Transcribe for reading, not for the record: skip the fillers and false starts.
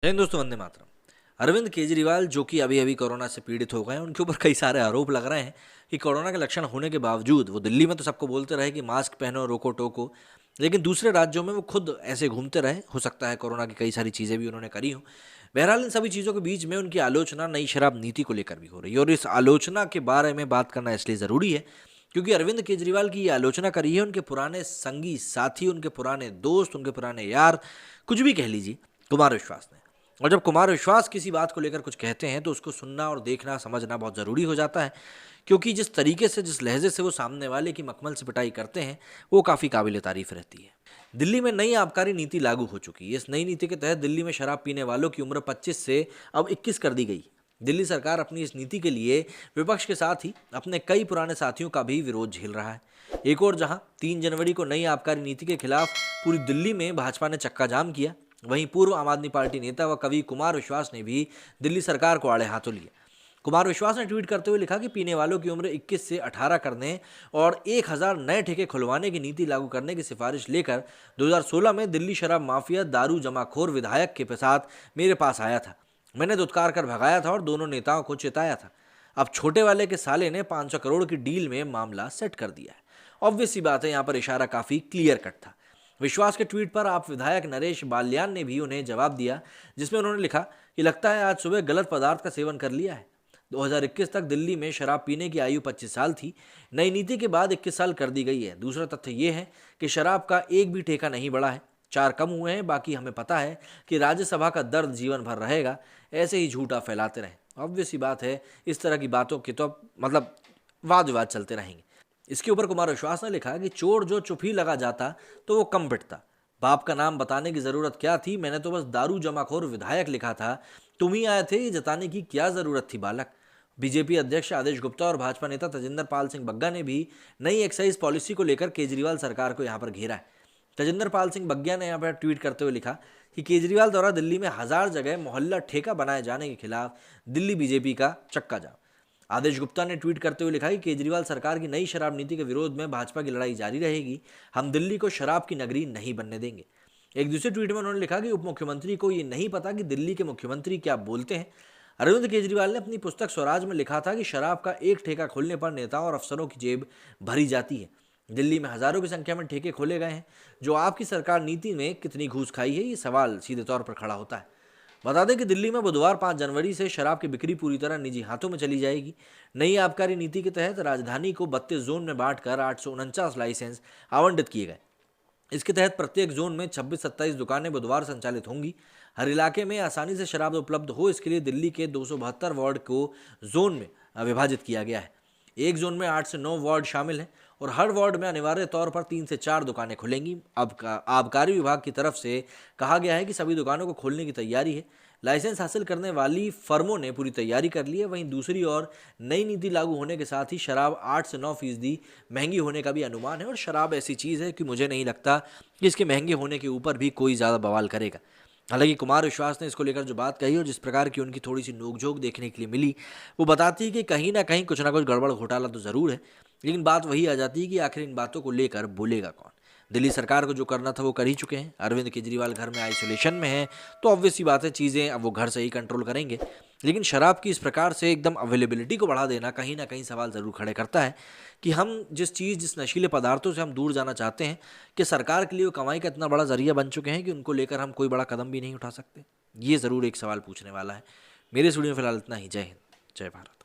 जय हिंद दोस्तों, वंदे मातरम। अरविंद केजरीवाल जो कि अभी अभी कोरोना से पीड़ित हो गए हैं, उनके ऊपर कई सारे आरोप लग रहे हैं कि कोरोना के लक्षण होने के बावजूद वो दिल्ली में तो सबको बोलते रहे कि मास्क पहनो, रोको टोको, लेकिन दूसरे राज्यों में वो खुद ऐसे घूमते रहे। हो सकता है कोरोना की कई सारी चीज़ें भी उन्होंने करी हों। बहरहाल इन सभी चीज़ों के बीच में उनकी आलोचना नई शराब नीति को लेकर भी हो रही है, और इस आलोचना के बारे में बात करना इसलिए ज़रूरी है क्योंकि अरविंद केजरीवाल की ये आलोचना करी है उनके पुराने संगी साथी, उनके पुराने दोस्त, उनके पुराने यार, कुछ भी कह लीजिए, कुमार विश्वास ने। और जब कुमार विश्वास किसी बात को लेकर कुछ कहते हैं तो उसको सुनना और देखना, समझना बहुत ज़रूरी हो जाता है, क्योंकि जिस तरीके से, जिस लहजे से वो सामने वाले की मखमल से पिटाई करते हैं, वो काफ़ी काबिल तारीफ रहती है। दिल्ली में नई आबकारी नीति लागू हो चुकी है। इस नई नीति के तहत दिल्ली में शराब पीने वालों की उम्र 25 से अब 21 कर दी गई। दिल्ली सरकार अपनी इस नीति के लिए विपक्ष के साथ ही अपने कई पुराने साथियों का भी विरोध झेल रहा है। एक और जहां 3 जनवरी को नई आबकारी नीति के खिलाफ पूरी दिल्ली में भाजपा ने चक्का जाम किया, वहीं पूर्व आम आदमी पार्टी नेता व कवि कुमार विश्वास ने भी दिल्ली सरकार को आड़े हाथों लिया। कुमार विश्वास ने ट्वीट करते हुए लिखा कि पीने वालों की उम्र 21 से 18 करने और 1000 नए ठेके खुलवाने की नीति लागू करने की सिफारिश लेकर 2016 में दिल्ली शराब माफिया दारू जमाखोर विधायक के साथ मेरे पास आया था। मैंने दुत्कार कर भगाया था और दोनों नेताओं को चिताया था। अब छोटे वाले के साले ने 500 करोड़ की डील में मामला सेट कर दिया है। ऑब्वियस सी बात है, यहाँ पर इशारा काफ़ी क्लियर कट था। विश्वास के ट्वीट पर आप विधायक नरेश बाल्यान ने भी उन्हें जवाब दिया, जिसमें उन्होंने लिखा कि लगता है आज सुबह गलत पदार्थ का सेवन कर लिया है। 2021 तक दिल्ली में शराब पीने की आयु 25 साल थी। नई नीति के बाद 21 साल कर दी गई है। दूसरा तथ्य ये है कि शराब का एक भी ठेका नहीं बढ़ा है, 4 कम हुए हैं। बाकी हमें पता है कि राज्यसभा का दर्द जीवन भर रहेगा, ऐसे ही झूठा फैलाते रहें। ऑब्वियस सी बात है, इस तरह की बातों के तो मतलब वाद विवाद चलते रहेंगे। इसके ऊपर कुमार विश्वास ने लिखा कि चोर जो चुप ही लगा जाता तो वो कम पिटता। बाप का नाम बताने की जरूरत क्या थी, मैंने तो बस दारू जमाखोर विधायक लिखा था। तुम ही आए थे, ये जताने की क्या जरूरत थी बालक। बीजेपी अध्यक्ष आदेश गुप्ता और भाजपा नेता तजिंदर पाल सिंह बग्गा ने भी नई एक्साइज पॉलिसी को लेकर केजरीवाल सरकार को यहाँ पर घेरा है। तजिंदर पाल सिंह बग्गा ने यहाँ पर ट्वीट करते हुए लिखा कि केजरीवाल द्वारा दिल्ली में 1000 जगह मोहल्ला ठेका बनाए जाने के खिलाफ दिल्ली बीजेपी का चक्का जाम। आदेश गुप्ता ने ट्वीट करते हुए लिखा कि केजरीवाल सरकार की नई शराब नीति के विरोध में भाजपा की लड़ाई जारी रहेगी। हम दिल्ली को शराब की नगरी नहीं बनने देंगे। एक दूसरे ट्वीट में उन्होंने लिखा कि उप मुख्यमंत्री को ये नहीं पता कि दिल्ली के मुख्यमंत्री क्या बोलते हैं। अरविंद केजरीवाल ने अपनी पुस्तक स्वराज में लिखा था कि शराब का एक ठेका खोलने पर नेताओं और अफसरों की जेब भरी जाती है। दिल्ली में हजारों की संख्या में ठेके खोले गए हैं। जो आपकी सरकार नीति में कितनी घूस खाई है, ये सवाल सीधे तौर पर खड़ा होता है। बता दें कि दिल्ली में बुधवार 5 जनवरी से शराब की बिक्री पूरी तरह निजी हाथों में चली जाएगी। नई आबकारी नीति के तहत राजधानी को 32 जोन में बांटकर 849 लाइसेंस आवंटित किए गए। इसके तहत प्रत्येक जोन में 26-27 दुकानें बुधवार संचालित होंगी। हर इलाके में आसानी से शराब उपलब्ध हो, इसके लिए दिल्ली के 272 वार्ड को जोन में विभाजित किया गया है। एक जोन में 8 से 9 वार्ड शामिल हैं और हर वार्ड में अनिवार्य तौर पर 3 से 4 दुकानें खुलेंगी। अब आबकारी विभाग की तरफ से कहा गया है कि सभी दुकानों को खोलने की तैयारी है। लाइसेंस हासिल करने वाली फर्मों ने पूरी तैयारी कर ली है। वहीं दूसरी ओर नई नीति लागू होने के साथ ही शराब 8 से 9% महंगी होने का भी अनुमान है, और शराब ऐसी चीज़ है कि मुझे नहीं लगता कि इसके महंगे होने के ऊपर भी कोई ज़्यादा बवाल करेगा। हालांकि कुमार विश्वास ने इसको लेकर जो बात कही और जिस प्रकार की उनकी थोड़ी सी नोकझोंक देखने के लिए मिली, वो बताती है कि कहीं ना कहीं कुछ ना कुछ गड़बड़ घोटाला तो ज़रूर है। लेकिन बात वही आ जाती है कि आखिर इन बातों को लेकर बोलेगा कौन। दिल्ली सरकार को जो करना था वो कर ही चुके हैं। अरविंद केजरीवाल घर में आइसोलेशन में हैं, तो ऑब्वियस सी बात है, चीज़ें अब वो घर से ही कंट्रोल करेंगे। लेकिन शराब की इस प्रकार से एकदम अवेलेबिलिटी को बढ़ा देना कहीं ना कहीं सवाल ज़रूर खड़े करता है कि हम जिस नशीले पदार्थों से हम दूर जाना चाहते हैं, कि सरकार के लिए वो कमाई का इतना बड़ा जरिया बन चुके हैं कि उनको लेकर हम कोई बड़ा कदम भी नहीं उठा सकते। ये ज़रूर एक सवाल पूछने वाला है। मेरे स्टूडियो में फिलहाल इतना ही। जय हिंद, जय भारत।